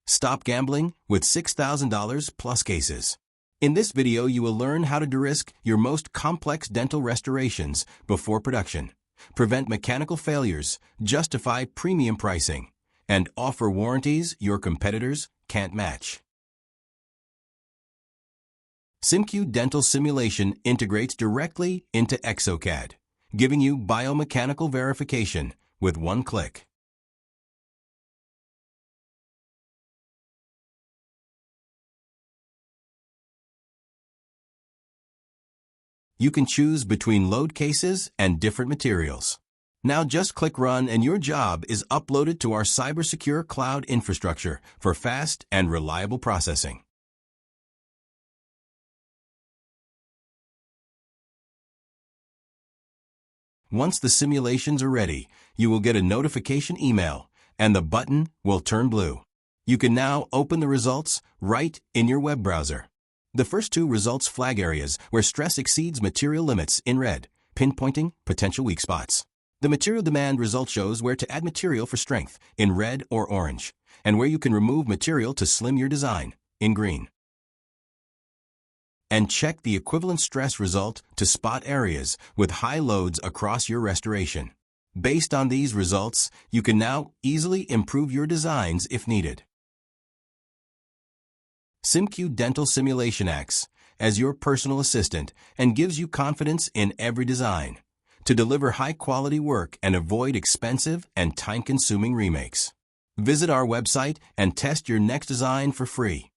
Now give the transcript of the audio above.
Stop gambling with $6,000 plus cases. In this video, you will learn how to de-risk your most complex dental restorations before production, prevent mechanical failures, justify premium pricing, and offer warranties your competitors can't match. SimQ Dental Simulation integrates directly into exocad, giving you biomechanical verification with one click. You can choose between load cases and different materials. Now just click Run and your job is uploaded to our cybersecure cloud infrastructure for fast and reliable processing. Once the simulations are ready, you will get a notification email, and the button will turn blue. You can now open the results right in your web browser. The first two results flag areas where stress exceeds material limits in red, pinpointing potential weak spots. The material demand result shows where to add material for strength in red or orange, and where you can remove material to slim your design in green. And check the equivalent stress result to spot areas with high loads across your restoration. Based on these results, you can now easily improve your designs if needed. SimQ Dental Simulation acts as your personal assistant and gives you confidence in every design to deliver high-quality work and avoid expensive and time-consuming remakes. Visit our website and test your next design for free.